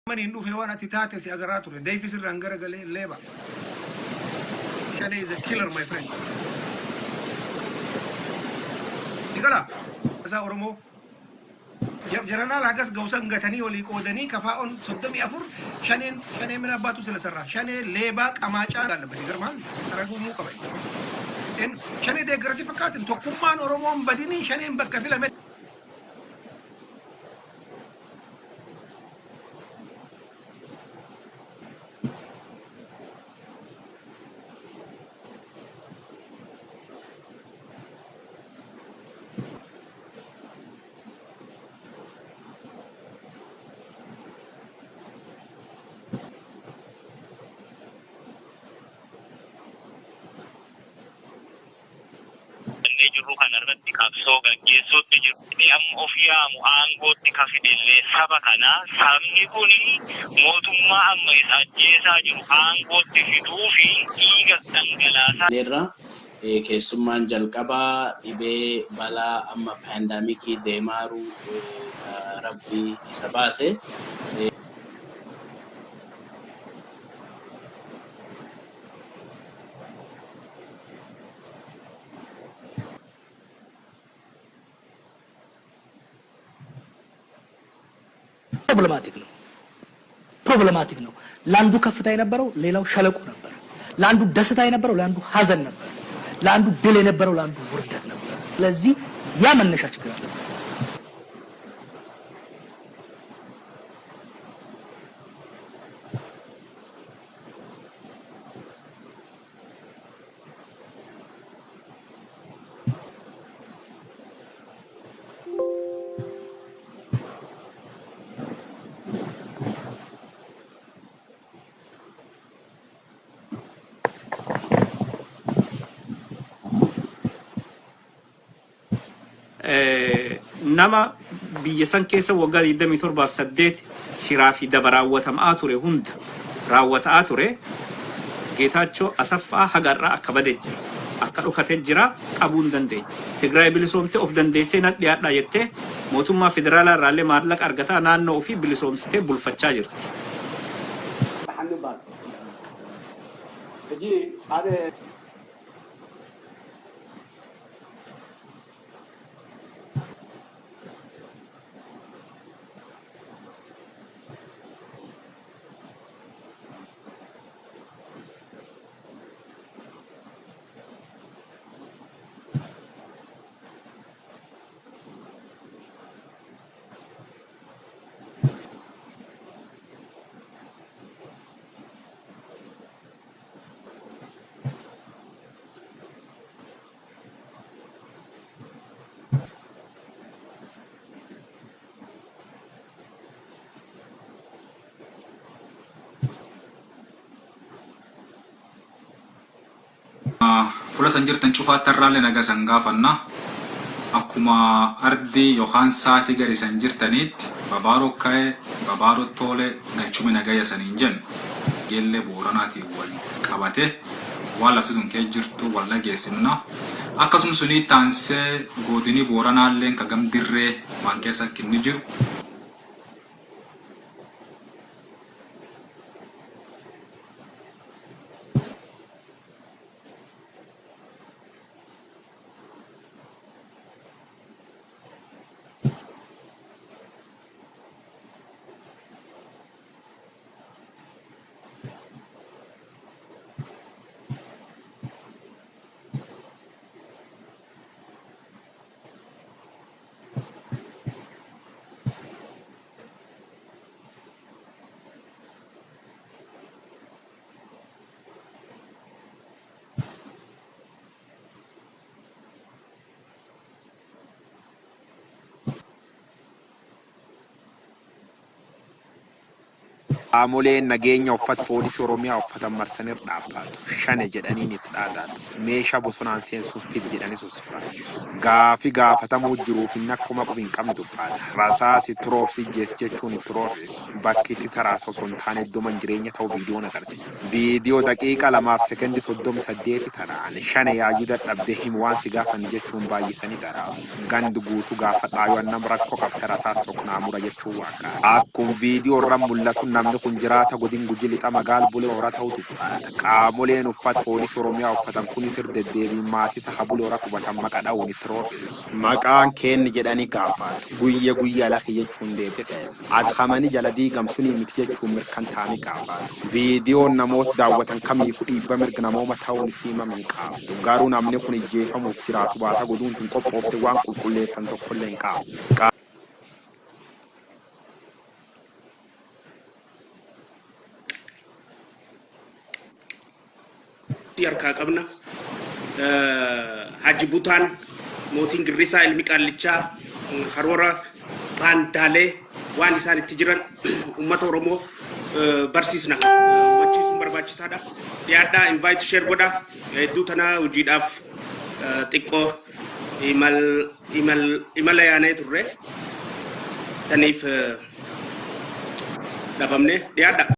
من يندو في وانا تتاتي سي اغراتو داي في سر انغرا غلي ليبا Shane is a killer my friend digala asa oromo jarana lagas gausan gatani wali qodani kafaon soddami afur shane min abatu sila sarra shane leba qamacha galbati garman taragu mu qabay en shane de grasi fakatin tokkumman oromo badini shane bakka filame jiru kanarratti qabsoo gaggeessuutti jiru. Amma ofiyyaamu aangootti kafidillee saba kana sabni kun mootummaa amma isa ajjeesaa jiru aangootti fiduu fi dhiiga dhangalaasaa. Neerra keessummaan jalqabaa dhibee balaa amma paandaamikii deemaaru rabbii isa baase. ፕሮብሌማቲክ ነው ለአንዱ ከፍታ የነበረው ሌላው ሸለቆ ነበር ለአንዱ ደስታ የነበረው ለአንዱ ሀዘን ነበር ለአንዱ ድል የነበረው ለአንዱ ውርደት ነበር ስለዚህ ያ መነሻ ችግር አለ nama biyya san keessa waggaa 27 shiraa fi daba raawwatamaa ture hunda raawwataa ture Geetaachoo Asaffaa hagarraa akka badee jira akka dhukatee jira qabuu hin dandeenye Tigraay bilisoomtee of dandeessee na dhiyaadha jettee mootummaa federaalaa irraallee maallaqa argataa naannoo ofii bilisoomsitee bulfachaa jirti. Fuula san jirtan cufaatti irraallee nagaa san gaafanna. Akkuma ardii yookaan sa'aatii gadi san jirtaniitti babaaroo ka'ee babaaroo tole galchumee nagaya saniin jennu geellee booranaatiin wal qabate waan lafti sun kee jirtu wal dhageessifna. Akkasuma sunii taansee godinii booranaallee ka gam dirree waan keessa kinni jiru. Qaamoleen nageenya uffata poolisii Oromiyaa uffatan marsanii dhaabbatu. Shane jedhanii itti dhaadatu. Meeshaa bosonaan seensuuf fid jedhanii sossopaachisu. Gaafi gaafatamuu jiruuf inni akkuma qubi hin qabne dubbaata. Rasaasi turoobsi jechuun itti roorreessu. Bakki itti saraasa osoo hin taane iddooma jireenya ta'uu viidiyoon agarsiisa. Viidiyoo daqiiqa 2:38 taraan shane yaayuu dadhabdee himu waan si gaafan jechuun baay'isanii dara. Gandi guutuu gaafa dhaayuu annam rakkoo qabte rasaas tokko naamura jechuun waaqa. Akkuma viidiyoo irraa mul'atu namni kun jiraata godin Gujii lixa magaal bulee horaa ta'uu dubbaata. Qaamoleen uffata poolisii Oromiyaa uffatan kunis deddeebiin maatii saha bulee horaa qubatan maqaa dhaawun itti roorreessu. Maqaan kenni jedhanii gaafatu. Guyyaa lakki jechuun deebi'e. Adhamanii jala diigamsunii miti jechuun mirkantaanii gaafatu. Viidiyoon namoota daawwatan kamiifuu dhiibba mirga namooma ta'uun siimame hin qabu. Garuu namni kun ijjeefamuuf jiraatu baata goduun tun qophoofte waan qulqulleeffan tokkollee hin qabu. Harkaa qabna Haji Butaan mootiin Girrisaa ilmi qaallichaa karoora baandaalee waan isaan itti jiran uummata Oromoo barsiisna hubachiisuun barbaachisaadha. Dhiyaadhaa invite share godha hedduu tana hojiidhaaf xiqqoo imala yaanee turre saniif dhabamne dhiyaadha.